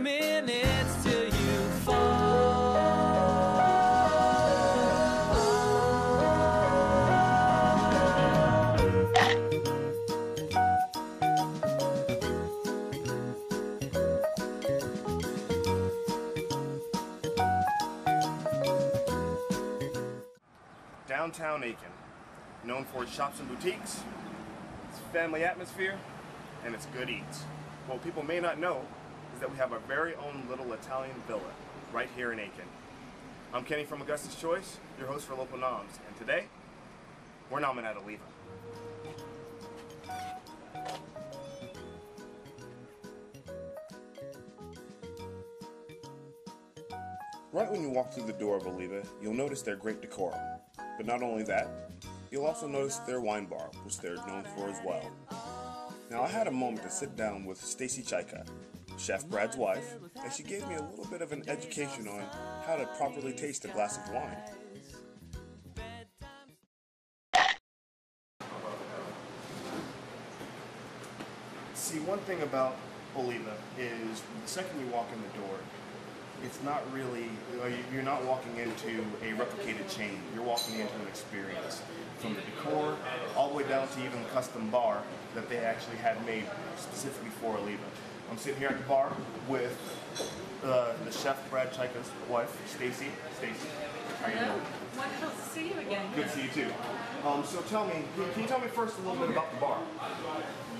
minutes till you fall. Downtown Aiken, known for its shops and boutiques, its family atmosphere, and its good eats. What people may not know is that we have our very own little Italian villa right here in Aiken. I'm Kenny from Augusta's Choice, your host for Local Noms, and today, we're nomming at Oliv'a. Right when you walk through the door of Oliv'a, you'll notice their great decorum. But not only that, you'll also notice their wine bar, which they're known for as well. Now I had a moment to sit down with Stacy Chaika, Chef Brad's wife, and she gave me a little bit of an education on how to properly taste a glass of wine. See, one thing about Oliv'a is the second you walk in the door, it's not really, you're not walking into a replicated chain. You're walking into an experience. From the decor, all the way down to even the custom bar that they actually had made specifically for Oliv'a. I'm sitting here at the bar with the chef Brad Chaika's wife, Stacy. Stacy, how are you doing? Wonderful to see you again. Good to see you too. So tell me, can you tell me first a little bit about the bar?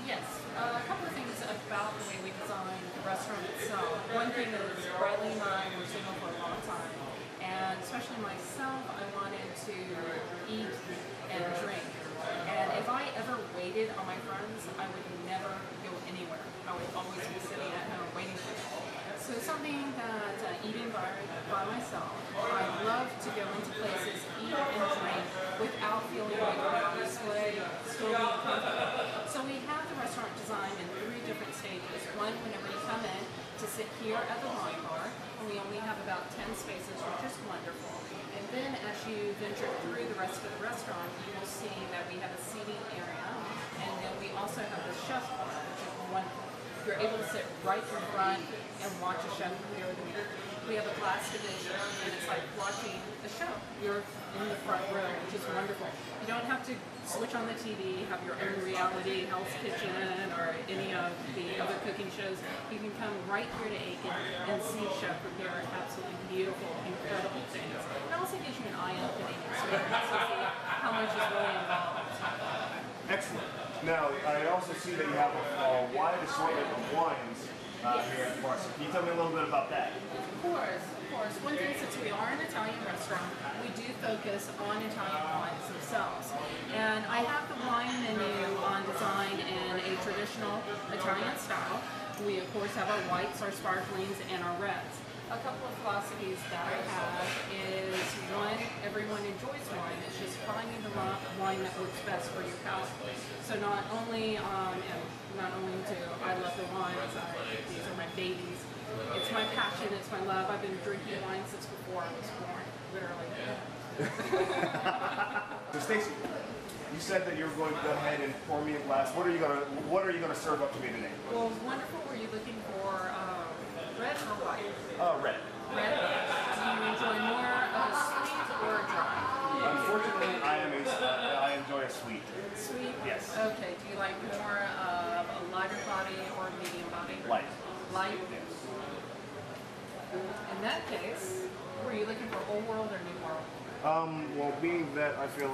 Yes, a couple of things about the way we design the restaurant itself. One thing is Bradley and I were single for a long time, and especially myself, I wanted to eat and drink. And if I ever waited on my friends, I would never go anywhere. I would always be sitting at home waiting for them. So something that eating by myself, I love to go into places, eat and drink without feeling like I'm on display, still being comfortable. So we have the restaurant designed in 3 different stages. One, whenever you come in, to sit here at the wine bar, and we only have about 10 spaces, which is wonderful. And then as you venture through the rest of the restaurant, you will see that we have a seating area, and then we also have the chef bar, which is wonderful. You're able to sit right in front and watch a show prepare the meal. We have a glass division, and it's like watching a show. You're in the front row, which is wonderful. You don't have to switch on the TV, have your own reality, Hell's Kitchen, or any of the other cooking shows. You can come right here to Aiken and see Chef prepare absolutely beautiful, incredible things. It also gives you an eye-opening experience to see how much is really involved. Excellent. Now, I also see that you have a wide assortment of wines here at the bar. So can you tell me a little bit about that? Of course. One thing, since we are an Italian restaurant, we do focus on Italian wines themselves. And I have the wine menu designed in a traditional Italian style. We, of course, have our whites, our sparklings, and our reds. A couple of philosophies that I have is, one, everyone enjoys wine. It's just finding the wine that works best for your palate. So not only do I love the wines, these are my babies. It's my passion, it's my love. I've been drinking wine since before I was born, literally. So Stacy, you said that you were going to go ahead and pour me a glass. What are you gonna serve up to me today? Well, wonderful. Were you looking for red or white? Red. Red. Do you enjoy more of a sweet or a dry? Unfortunately, I enjoy a sweet. Sweet? Yes. Okay. Do you like more of a lighter body or medium body? Light. Light? Yes. In that case, were you looking for Old World or New World? Well, being that I feel,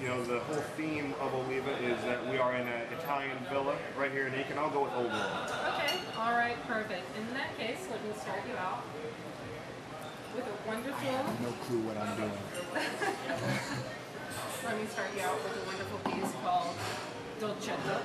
the whole theme of Oliv'a is that we are in an Italian villa right here in Aiken, I'll go with Old World. Okay, all right, perfect. In that case, let me start you out with a wonderful... I have no clue what I'm doing. Let me start you out with a wonderful piece called Dolcetto.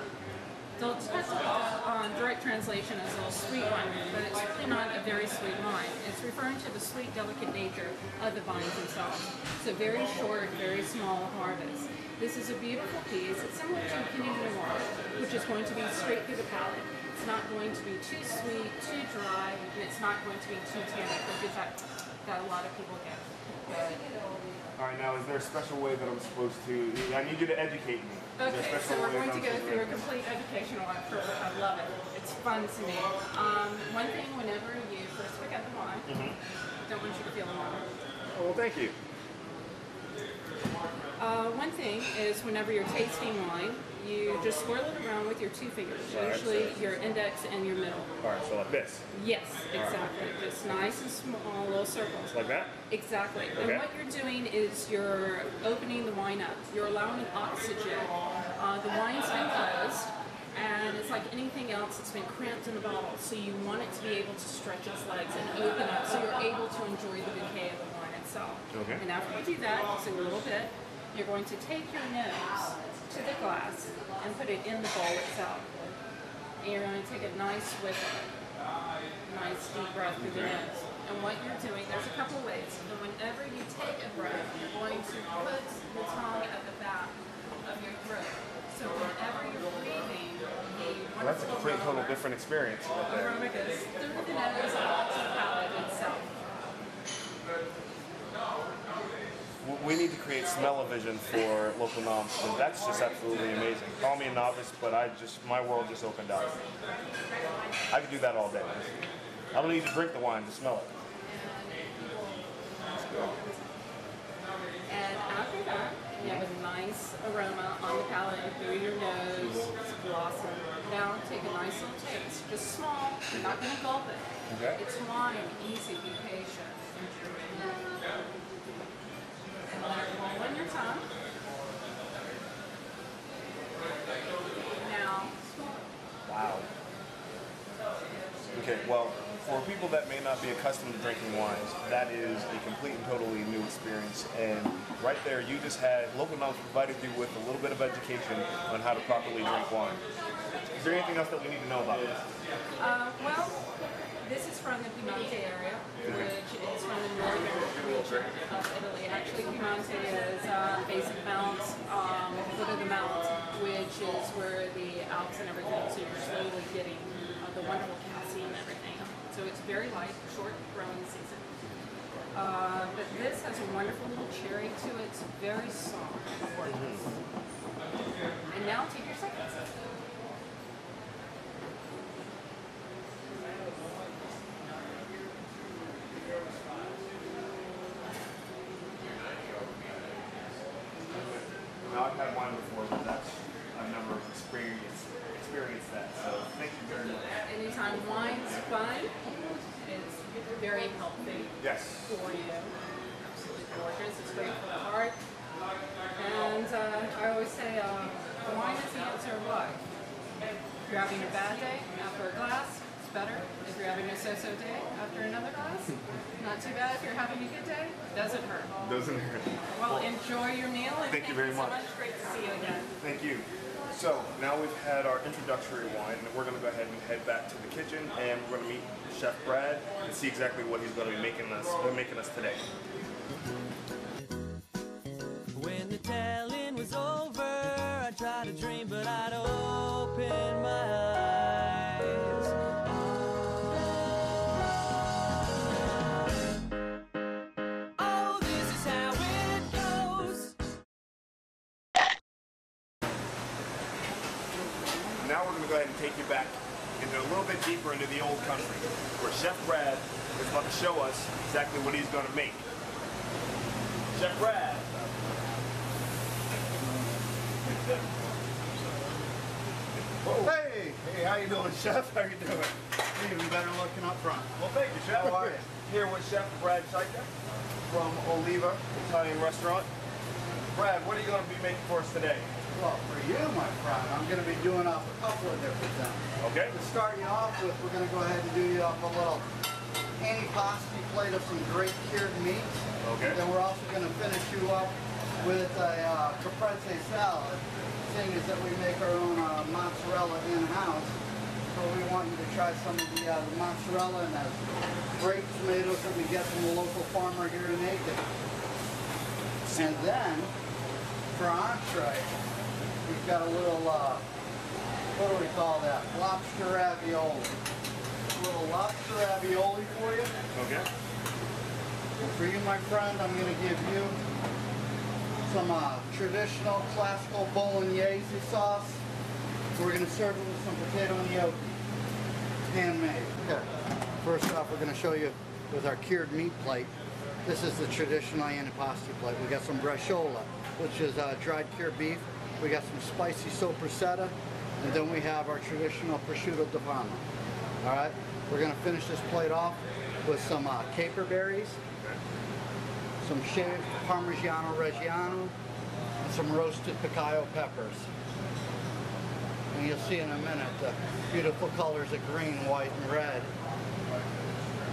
Dolcetto, direct translation, is a little sweet wine, but it's really not a very sweet wine. It's referring to the sweet, delicate nature of the vines themselves. It's a very short, very small harvest. This is a beautiful piece. It's similar to Pinot Noir, which is going to be straight through the palate. It's not going to be too sweet, too dry, and it's not going to be too tannic, which is that a lot of people get. All right, now is there a special way that I'm supposed to, I need you to educate me. Okay, so we're going to go through a complete educational effort. I love it. It's fun to me. One thing, whenever you thank you. One thing is whenever you're tasting wine, you just swirl it around with your two fingers, All right, usually so- your index and your middle. All right, so like this. Yes, exactly. Just nice and small little circles. Like that? Exactly. Okay. And what you're doing is you're opening the wine up. You're allowing oxygen. The wine's been closed, and it's like anything else, it's been cramped in the bottle. So you want it to be able to stretch its legs and open up so you're able to enjoy the bouquet of the wine itself. Okay. And after you do that, just a little bit, you're going to take your nose to the glass and put it in the bowl itself. And you're going to take a nice whiff of it. Nice deep breath through the nose. And what you're doing, there's a couple of ways. And whenever you take a breath, you're going to put the tongue at the back of your throat. So whenever you're breathing, the Well, that's a complete total different experience right there. aroma goes through the nose and onto the palate itself. We need to create smell-o-vision for Local Noms, because that's just absolutely amazing. Call me a novice, but my world just opened up. I could do that all day. I don't need to drink the wine to smell it. And after that, you have a nice aroma on the palate and through your nose. It's blossom. Now take a nice little taste, just small. You're not going to gulp it. Okay. It's wine, easy, be patient. And let it roll on your tongue. Now, Wow. Okay, well, for people that may not be accustomed to drinking wines, that is a complete and totally new experience. And right there, you just had Local Noms provided you with a little bit of education on how to properly drink wine. Is there anything else that we need to know about this? well, this is from the Piemonte area, which is from the northern region of Italy. Actually, Piemonte is base of the mountains, foot of the mountains, which is where the Alps and everything. So you're slowly getting the wonderful cassie and everything. So it's very light, short growing season. But this has a wonderful little cherry to it. It's very soft. And now take your second sip. Now, I've had wine before, but I've never experienced that. So thank you very much. Anytime wine's fun, it's very healthy Yes. for you. Absolutely gorgeous. It's great for the heart. And I always say wine is the answer what? If you're having a bad day after a glass, it's better. If you're having a so-so day after another glass, not too bad. If you're having a good day, doesn't hurt. Doesn't hurt. Well, enjoy your meal and Thank you very so much. much. Great to see you again. Thank you. So now we've had our introductory wine, and we're going to go ahead and head back to the kitchen, and we're going to meet Chef Brad and see exactly what he's going to be making us today. When the telling was over, I tried to dream, but I'd open my eyes. Oh, this is how it goes. Now we're going to go ahead and take you back into a little bit deeper into the old country, where Chef Brad is about to show us exactly what he's going to make. Chef Brad. Hey, how you doing, Chef? How you doing? You're even better looking up front. Well, thank you, Chef. How are you? Here with Chef Brad from Oliv'a Italian Restaurant. Brad, what are you going to be making for us today? Well, for you, my friend, I'm going to be doing up a couple of different things. Okay. To start you off with, we're going to go ahead and do you up a little antipasti plate of some great cured meats. Okay. Then we're also going to finish you up with a caprese salad. Thing is that we make our own mozzarella in-house. So we want you to try some of the mozzarella and those great tomatoes that we get from the local farmer here in Aiken. And then, for entree, we've got a little, what do we call that? Lobster ravioli. A little lobster ravioli for you. Okay. And for you, my friend, I'm going to give you some traditional classical bolognese sauce. We're going to serve it with some potato gnocchi, handmade. Okay. First off, we're going to show you with our cured meat plate. This is the traditional antipasto plate. We got some braciola, which is dried cured beef. We got some spicy soppressata, and then we have our traditional prosciutto di Parma. All right, we're gonna finish this plate off with some caper berries, some shaved Parmigiano Reggiano, and some roasted picayo peppers. And you'll see in a minute the beautiful colors of green, white, and red.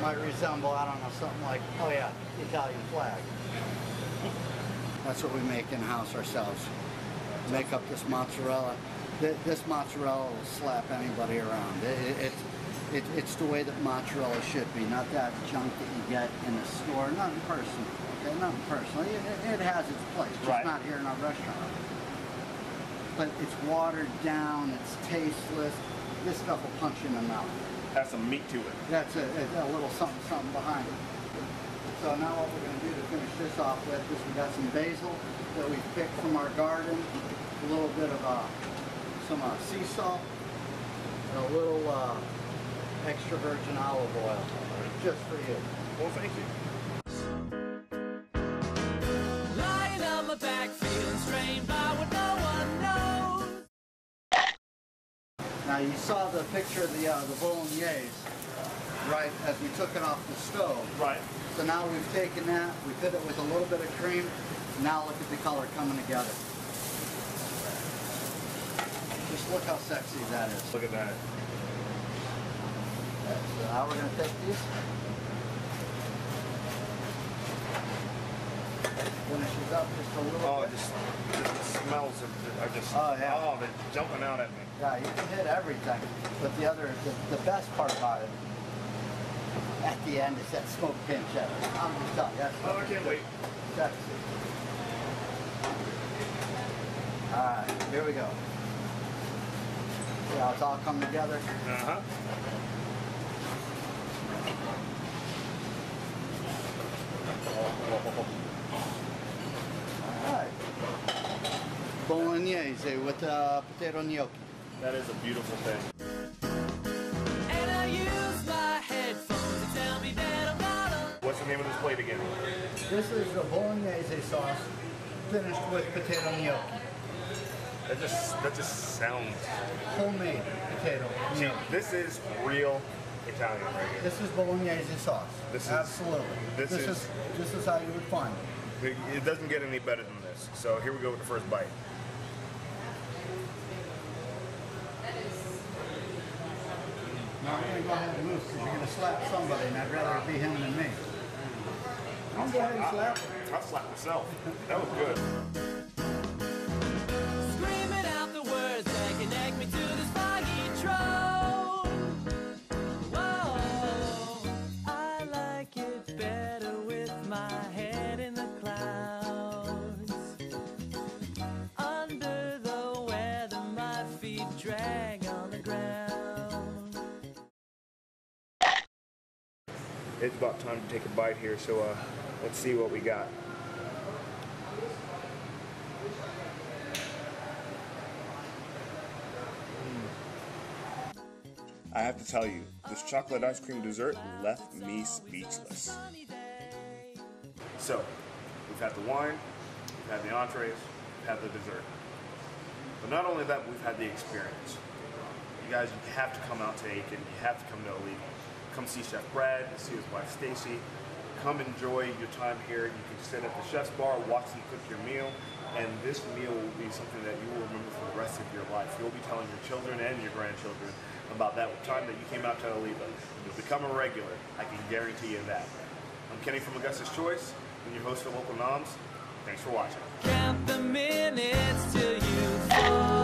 Might resemble, I don't know, something like, oh yeah, the Italian flag. That's what we make in-house ourselves. Make up this mozzarella. This mozzarella will slap anybody around. It's the way that mozzarella should be, not that junk that you get in a store. Nothing personal, okay? Nothing personal. It has its place, just not here in our restaurant. But it's watered down, it's tasteless. This stuff will punch you in the mouth. Has some meat to it. That's a little something behind it. So now what we're going to do to finish this off with is we got some basil that we picked from our garden, a little bit of some sea salt, and a little extra virgin olive oil, just for you. Well, thank you. Lying on my back, feeling strained by what no one knows. Now you saw the picture of the bolognese, right, as we took it off the stove. Right. So now we've taken that, we fit it with a little bit of cream. Now look at the color coming together. Just look how sexy that is. Look at that. So now we're going to take these. Finish these up just a little bit. Just the smells are just, oh, yeah. Oh, they're jumping out at me. Yeah, you can hit everything. But the best part about it, at the end, is that smoked pancetta. I'm just telling you, that's I can't wait. sexy. Alright, here we go. See how it's all come together? Uh-huh. Alright. Bolognese with potato gnocchi. That is a beautiful thing. And I use my headphones to tell me that I'm not alone. What's the name of this plate again? This is the bolognese sauce finished with potato gnocchi. That just sounds... Homemade potato See, gnocchi. this is real Italian right here. This is bolognese sauce. This is- Absolutely. this is- this is how you would find it. It doesn't get any better than this. So here we go with the first bite. Now I'm going to go ahead and move because you're going to slap somebody and I'd rather it be him than me. I'm going to go ahead and slap him. I'll slap myself. That was good. Screaming out the words that connect me to this foggy throne. Whoa, I like it better with my head in the clouds. Under the weather, my feet drag on the ground. It's about time to take a bite here, so let's see what we got. I have to tell you, this chocolate ice cream dessert left me speechless. So, we've had the wine, we've had the entrees, we've had the dessert. But not only that, we've had the experience. You guys, you have to come out to Aiken, you have to come to Oliv'a. Come see Chef Brad, see his wife Stacy. Come enjoy your time here. You can sit at the chef's bar, watch them cook your meal, and this meal will be something that you will remember for the rest of your life. You'll be telling your children and your grandchildren about that time that you came out to Oliv'a. You'll become a regular. I can guarantee you that. I'm Kenny from Augusta's Choice, and your host of Local Noms. Thanks for watching. Count the minutes till you fall.